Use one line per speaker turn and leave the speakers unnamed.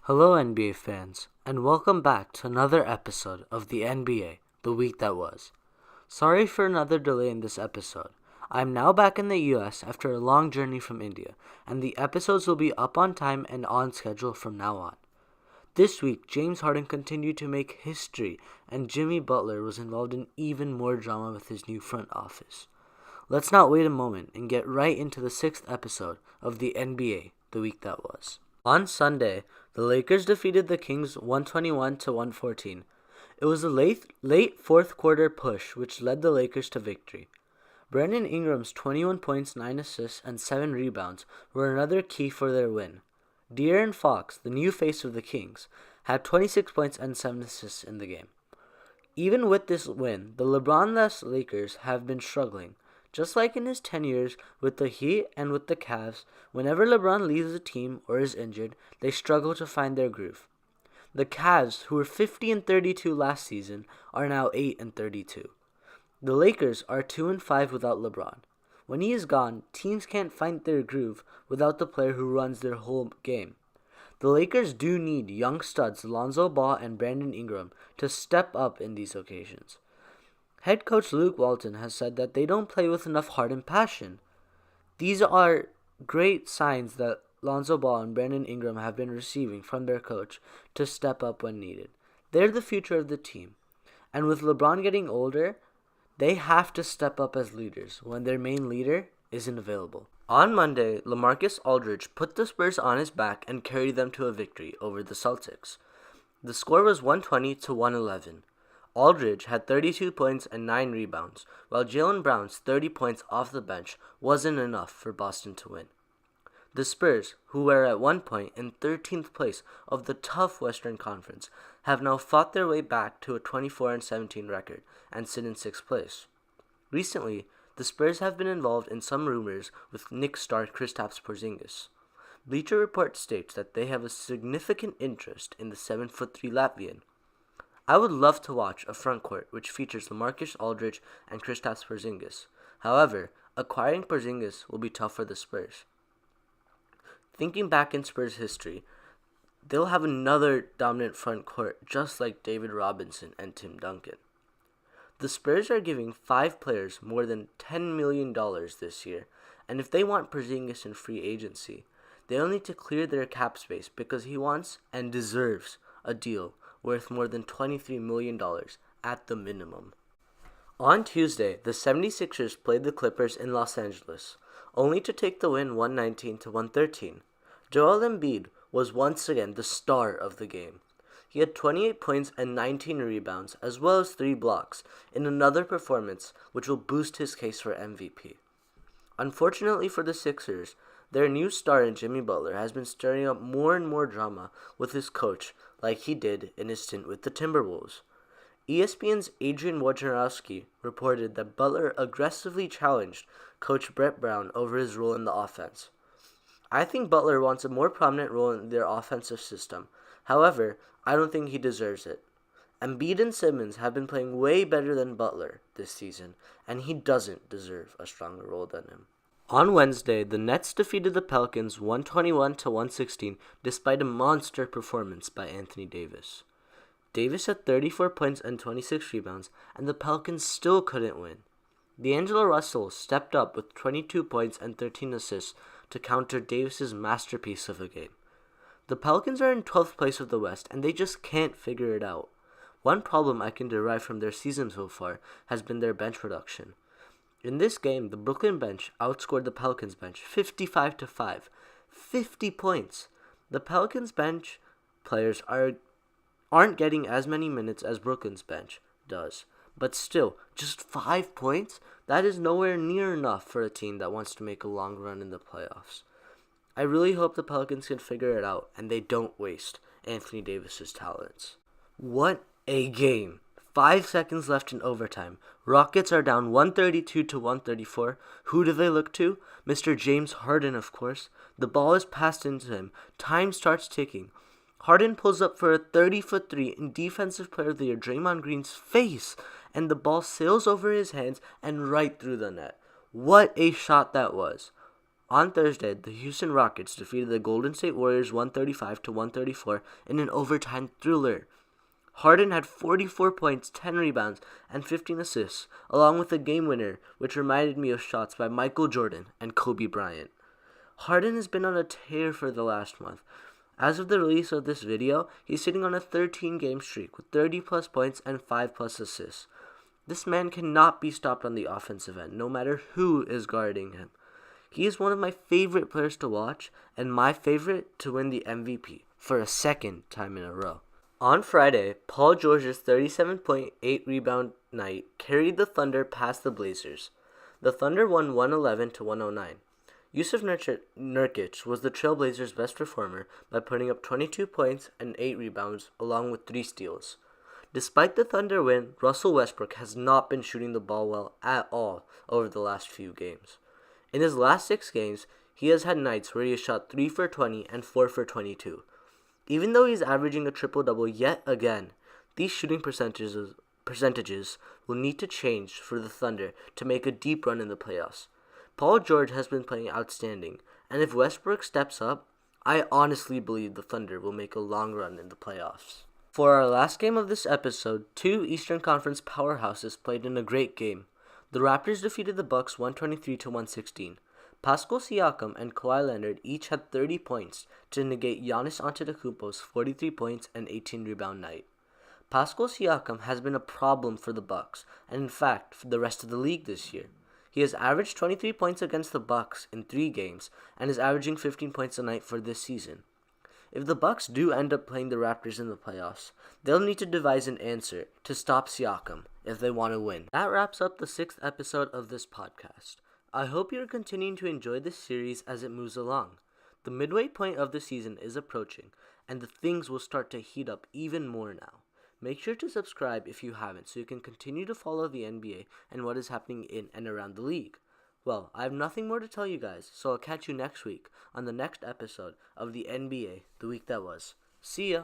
Hello, NBA fans, and welcome back to another episode of the NBA, the week that was. Sorry for another delay in this episode. I'm now back in the US after a long journey from India, and the episodes will be up on time and on schedule from now on. This week, James Harden continued to make history, and Jimmy Butler was involved in even more drama with his new front office. Let's not wait a moment and get right into the 6th episode of the NBA, the week that was. On Sunday, the Lakers defeated the Kings 121 to 114. It was a late fourth quarter push which led the Lakers to victory. Brandon Ingram's 21 points, 9 assists, and 7 rebounds were another key for their win. De'Aaron Fox, the new face of the Kings, had 26 points and 7 assists in the game. Even with this win, the LeBron-less Lakers have been struggling. Just like in his 10 years with the Heat and with the Cavs, whenever LeBron leaves a team or is injured, they struggle to find their groove. The Cavs, who were 50-32 last season, are now 8-32. The Lakers are 2-5 without LeBron. When he is gone, teams can't find their groove without the player who runs their whole game. The Lakers do need young studs Lonzo Ball and Brandon Ingram to step up in these occasions. Head coach Luke Walton has said that they don't play with enough heart and passion. These are great signs that Lonzo Ball and Brandon Ingram have been receiving from their coach to step up when needed. They're the future of the team. And with LeBron getting older, they have to step up as leaders when their main leader isn't available. On Monday, LaMarcus Aldridge put the Spurs on his back and carried them to a victory over the Celtics. The score was 120 to 111. Aldridge had 32 points and 9 rebounds, while Jaylen Brown's 30 points off the bench wasn't enough for Boston to win. The Spurs, who were at one point in 13th place of the tough Western Conference, have now fought their way back to a 24-17 record and sit in 6th place. Recently, the Spurs have been involved in some rumors with Knicks star Kristaps Porzingis. Bleacher Report states that they have a significant interest in the 7'3" Latvian. I would love to watch a front court which features LaMarcus Aldridge and Kristaps Porzingis. However, acquiring Porzingis will be tough for the Spurs. Thinking back in Spurs history, they'll have another dominant front court just like David Robinson and Tim Duncan. The Spurs are giving 5 players more than $10 million this year, and if they want Porzingis in free agency, they'll need to clear their cap space because he wants and deserves a deal worth more than $23 million at the minimum. On Tuesday, the 76ers played the Clippers in Los Angeles, only to take the win 119 to 113. Joel Embiid was once again the star of the game. He had 28 points and 19 rebounds, as well as 3 blocks, in another performance which will boost his case for MVP. Unfortunately for the Sixers, their new star in Jimmy Butler has been stirring up more and more drama with his coach, like he did in his stint with the Timberwolves. ESPN's Adrian Wojnarowski reported that Butler aggressively challenged Coach Brett Brown over his role in the offense. I think Butler wants a more prominent role in their offensive system. However, I don't think he deserves it. Embiid and Simmons have been playing way better than Butler this season, and he doesn't deserve a stronger role than him. On Wednesday, the Nets defeated the Pelicans 121 to 116 despite a monster performance by Anthony Davis. Davis had 34 points and 26 rebounds, and the Pelicans still couldn't win. D'Angelo Russell stepped up with 22 points and 13 assists to counter Davis's masterpiece of a game. The Pelicans are in 12th place of the West, and they just can't figure it out. One problem I can derive from their season so far has been their bench production. In this game, the Brooklyn bench outscored the Pelicans bench 55 to 5. 50 points. The Pelicans bench players aren't getting as many minutes as Brooklyn's bench does. But still, just 5 points? That is nowhere near enough for a team that wants to make a long run in the playoffs. I really hope the Pelicans can figure it out and they don't waste Anthony Davis's talents. What a game! 5 seconds left in overtime. Rockets are down 132 to 134. Who do they look to? Mr. James Harden, of course. The ball is passed into him. Time starts ticking. Harden pulls up for a 30-foot-3 in Defensive Player of the Year Draymond Green's face, and the ball sails over his hands and right through the net. What a shot that was. On Thursday, the Houston Rockets defeated the Golden State Warriors 135 to 134 in an overtime thriller. Harden had 44 points, 10 rebounds, and 15 assists, along with a game winner, which reminded me of shots by Michael Jordan and Kobe Bryant. Harden has been on a tear for the last month. As of the release of this video, he's sitting on a 13-game streak with 30-plus points and 5-plus assists. This man cannot be stopped on the offensive end, no matter who is guarding him. He is one of my favorite players to watch, and my favorite to win the MVP for a second time in a row. On Friday, Paul George's 37.8 rebound night carried the Thunder past the Blazers. The Thunder won 111 to 109. Yusuf Nurkic was the Trailblazers' best performer by putting up 22 points and 8 rebounds along with 3 steals. Despite the Thunder win, Russell Westbrook has not been shooting the ball well at all over the last few games. In his last 6 games, he has had nights where he has shot 3 for 20 and 4 for 22. Even though he's averaging a triple-double yet again, these shooting percentages will need to change for the Thunder to make a deep run in the playoffs. Paul George has been playing outstanding, and if Westbrook steps up, I honestly believe the Thunder will make a long run in the playoffs. For our last game of this episode, 2 Eastern Conference powerhouses played in a great game. The Raptors defeated the Bucks 123 to 116. Pascal Siakam and Kawhi Leonard each had 30 points to negate Giannis Antetokounmpo's 43 points and 18 rebound night. Pascal Siakam has been a problem for the Bucks, and in fact for the rest of the league this year. He has averaged 23 points against the Bucks in 3 games and is averaging 15 points a night for this season. If the Bucks do end up playing the Raptors in the playoffs, they'll need to devise an answer to stop Siakam if they want to win. That wraps up the 6th episode of this podcast. I hope you're continuing to enjoy this series as it moves along. The midway point of the season is approaching, and the things will start to heat up even more now. Make sure to subscribe if you haven't so you can continue to follow the NBA and what is happening in and around the league. Well, I have nothing more to tell you guys, so I'll catch you next week on the next episode of the NBA, the week that was. See ya!